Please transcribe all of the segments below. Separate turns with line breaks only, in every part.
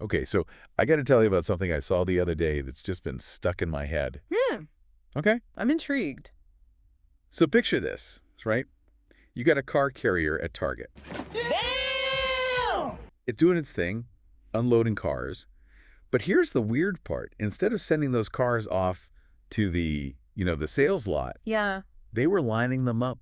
Okay, so I got to tell you about something I saw the other day that's just been stuck in my head.
Yeah,
Okay?
I'm intrigued.
So picture this, right? You got a car carrier at Target.
Damn!
It's doing its thing, unloading cars. But here's the weird part. Instead of sending those cars off to the sales lot,
Yeah.
they were lining them up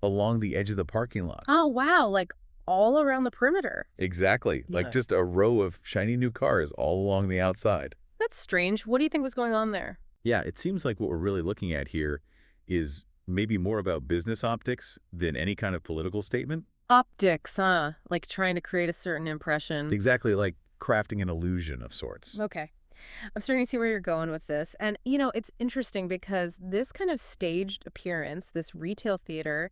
along the edge of the parking lot.
Oh, wow. Like all around the perimeter.
Exactly. Like
Yeah.
just a row of shiny new cars all along the outside.
That's strange. What do you think was going on there?
Yeah, it seems like what we're really looking at here is maybe more about business optics than any kind of political statement.
Optics, huh? Like trying to create a certain impression.
Exactly, like crafting an illusion of sorts.
Okay. I'm starting to see where you're going with this. And, it's interesting because this kind of staged appearance, this retail theater,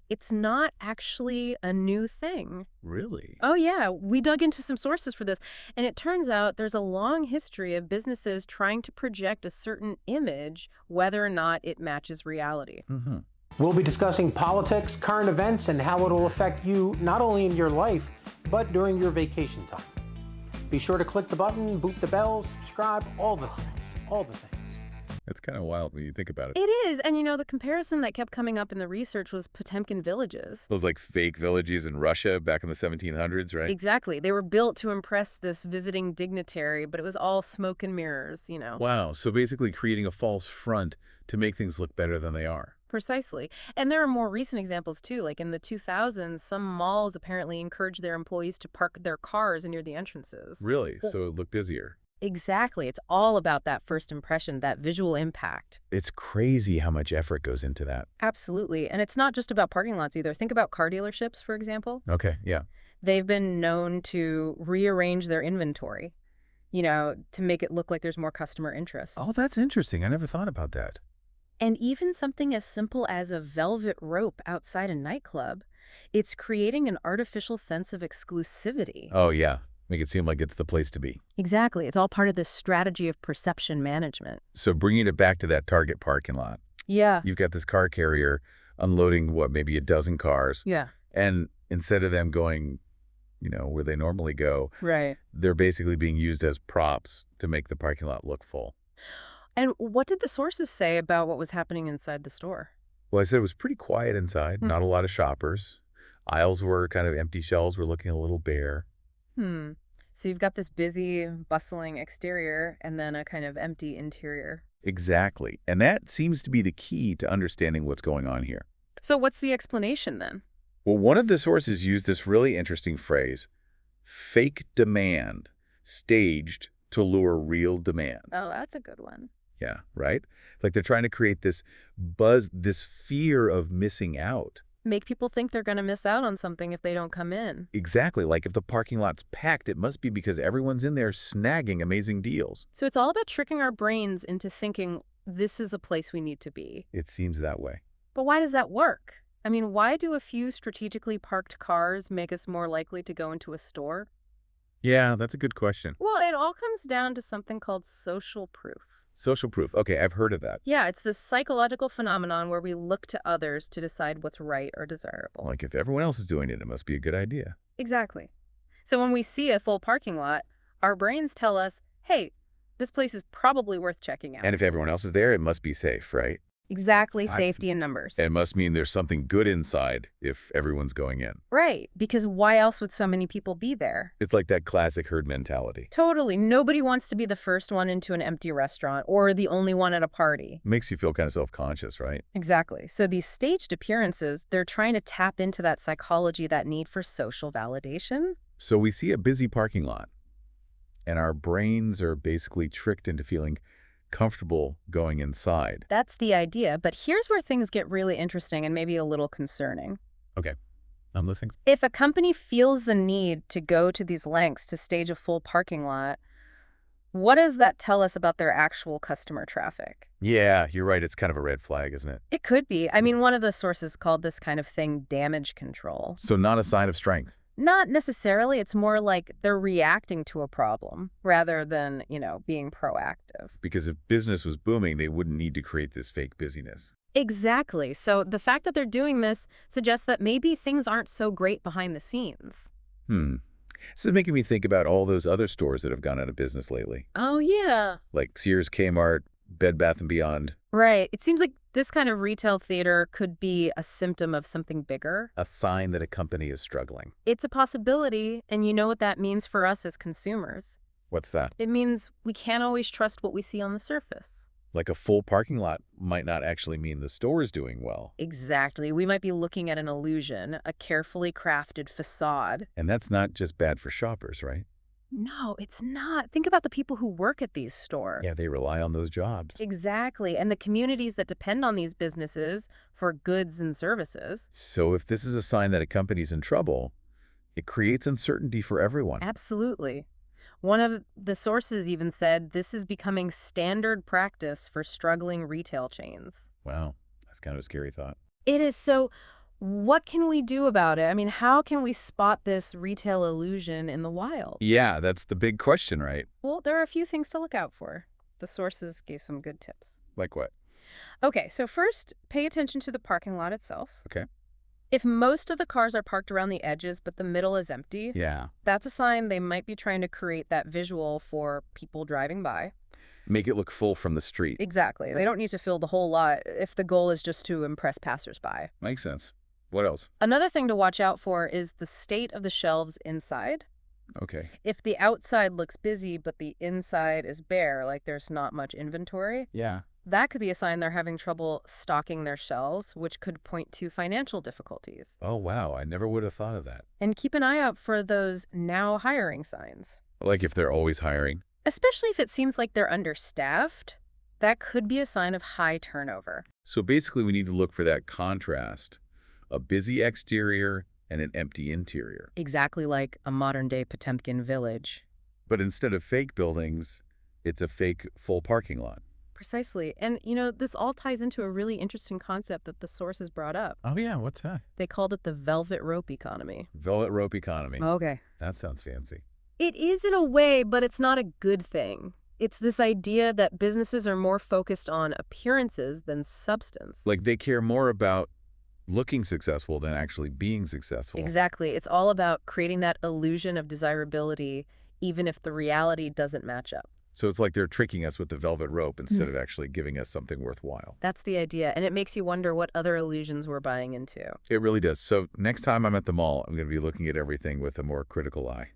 it's not actually a new thing.
Really?
Oh, yeah. We dug into some sources for this. And it turns out there's a long history of businesses trying to project a certain image, whether or not it matches reality.
Mm-hmm.
We'll be discussing politics, current events, and how it'll affect you not only in your life, but during your vacation time. Be sure to click the button, boot the bell, subscribe, all the things.
It's kind of wild when you think about it.
It is. And, the comparison that kept coming up in the research was Potemkin villages.
Those like fake villages in Russia back in the 1700s, right?
Exactly. They were built to impress this visiting dignitary, but it was all smoke and mirrors.
Wow, so basically creating a false front to make things look better than they are.
Precisely. And there are more recent examples, too. Like in the 2000s, some malls apparently encouraged their employees to park their cars near the entrances.
Really? So it looked busier.
Exactly. It's all about that first impression, that visual impact.
It's crazy how much effort goes into that.
Absolutely. And it's not just about parking lots either. Think about car dealerships, for example.
Okay, yeah.
They've been known to rearrange their inventory, to make it look like there's more customer interest.
Oh, that's interesting. I never thought about that.
And even something as simple as a velvet rope outside a nightclub, it's creating an artificial sense of exclusivity.
Oh, yeah. Make it seem like it's the place to be.
Exactly. It's all part of this strategy of perception management.
So bringing it back to that Target parking lot,
Yeah.
you've got this car carrier unloading, maybe a dozen cars.
Yeah.
And instead of them going, where they normally go,
Right.
they're basically being used as props to make the parking lot look full.
And what did the sources say about what was happening inside the store?
Well, I said it was pretty quiet inside, not a lot of shoppers. Aisles were kind of empty, shelves were looking a little bare.
So you've got this busy, bustling exterior and then a kind of empty interior.
Exactly. And that seems to be the key to understanding what's going on here.
So what's the explanation then?
Well, one of the sources used this really interesting phrase, fake demand, staged to lure real demand.
Oh, that's a good one.
Yeah, right? Like they're trying to create this buzz, this fear of missing out.
Make people think they're going to miss out on something if they don't come in.
Exactly. Like if the parking lot's packed, it must be because everyone's in there snagging amazing deals.
So it's all about tricking our brains into thinking this is a place we need to be.
It seems that way.
But why does that work? I mean, why do a few strategically parked cars make us more likely to go into a store?
Yeah, that's a good question.
Well, it all comes down to something called social proof.
Social proof. Okay, I've heard of that.
Yeah, it's this psychological phenomenon where we look to others to decide what's right or desirable.
Like if everyone else is doing it, it must be a good idea.
Exactly. So when we see a full parking lot, our brains tell us, hey, this place is probably worth checking out.
And if everyone else is there, it must be safe, right?
Exactly, safety in numbers.
It must mean there's something good inside if everyone's going in.
Right, because why else would so many people be there?
It's like that classic herd mentality.
Totally. Nobody wants to be the first one into an empty restaurant or the only one at a party.
Makes you feel kind of self-conscious, right?
Exactly. So these staged appearances, they're trying to tap into that psychology, that need for social validation.
So we see a busy parking lot, and our brains are basically tricked into feeling comfortable going inside.
That's the idea, but here's where things get really interesting and maybe a little concerning.
Okay, I'm listening.
If a company feels the need to go to these lengths to stage a full parking lot, what does that tell us about their actual customer traffic?
Yeah, you're right. It's kind of a red flag, isn't it?
It could be. I mean, one of the sources called this kind of thing damage control.
So not a sign of strength.
Not necessarily. It's more like they're reacting to a problem rather than, being proactive.
Because if business was booming, they wouldn't need to create this fake busyness.
Exactly. So the fact that they're doing this suggests that maybe things aren't so great behind the scenes.
This is making me think about all those other stores that have gone out of business lately,
Oh, yeah.
like Sears, Kmart, Bed Bath & Beyond.
Right. It seems like this kind of retail theater could be a symptom of something bigger.
A sign that a company is struggling.
It's a possibility, and you know what that means for us as consumers.
What's that?
It means we can't always trust what we see on the surface.
Like a full parking lot might not actually mean the store is doing well.
Exactly. We might be looking at an illusion, a carefully crafted facade.
And that's not just bad for shoppers, right?
No, it's not. Think about the people who work at these stores.
Yeah, they rely on those jobs.
Exactly. And the communities that depend on these businesses for goods and services.
So if this is a sign that a company's in trouble, it creates uncertainty for everyone.
Absolutely. One of the sources even said this is becoming standard practice for struggling retail chains.
Wow, that's kind of a scary thought.
It is. So what can we do about it? I mean, how can we spot this retail illusion in the wild?
Yeah, that's the big question, right?
Well, there are a few things to look out for. The sources gave some good tips.
Like what?
Okay, so first, pay attention to the parking lot itself.
Okay.
If most of the cars are parked around the edges, but the middle is empty,
Yeah.
that's a sign they might be trying to create that visual for people driving by.
Make it look full from the street.
Exactly. They don't need to fill the whole lot if the goal is just to impress passersby.
Makes sense. What else?
Another thing to watch out for is the state of the shelves inside.
Okay.
If the outside looks busy, but the inside is bare, like there's not much inventory,
Yeah.
that could be a sign they're having trouble stocking their shelves, which could point to financial difficulties.
Oh, wow. I never would have thought of that.
And keep an eye out for those now hiring signs.
Like if they're always hiring.
Especially if it seems like they're understaffed, that could be a sign of high turnover.
So basically we need to look for that contrast. A busy exterior and an empty interior.
Exactly like a modern-day Potemkin village.
But instead of fake buildings, it's a fake full parking lot.
Precisely. And, this all ties into a really interesting concept that the sources brought up.
Oh, yeah. What's that?
They called it the velvet rope economy.
Velvet rope economy.
Okay.
That sounds fancy.
It is in a way, but it's not a good thing. It's this idea that businesses are more focused on appearances than substance.
Like they care more about looking successful than actually being successful.
Exactly. It's all about creating that illusion of desirability, even if the reality doesn't match up.
So it's like they're tricking us with the velvet rope instead of actually giving us something worthwhile.
That's the idea. And it makes you wonder what other illusions we're buying into.
It really does. So next time I'm at the mall, I'm going to be looking at everything with a more critical eye.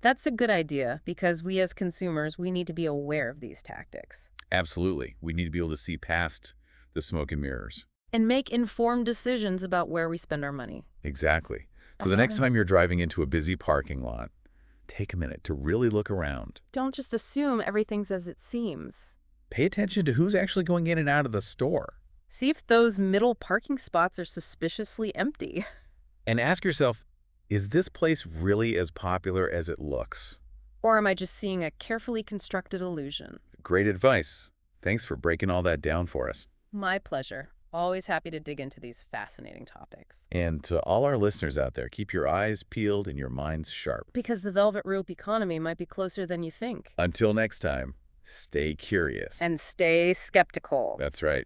That's a good idea because we as consumers, we need to be aware of these tactics.
Absolutely. We need to be able to see past the smoke and mirrors.
And make informed decisions about where we spend our money.
Exactly. So
That's
the next
all.
time you're driving into a busy parking lot, take a minute to really look around.
Don't just assume everything's as it seems.
Pay attention to who's actually going in and out of the store.
See if those middle parking spots are suspiciously empty.
And ask yourself, is this place really as popular as it looks?
Or am I just seeing a carefully constructed illusion?
Great advice. Thanks for breaking all that down for us.
My pleasure. Always happy to dig into these fascinating topics.
And to all our listeners out there, keep your eyes peeled and your minds sharp.
Because the velvet rope economy might be closer than you think.
Until next time, stay curious.
And stay skeptical.
That's right.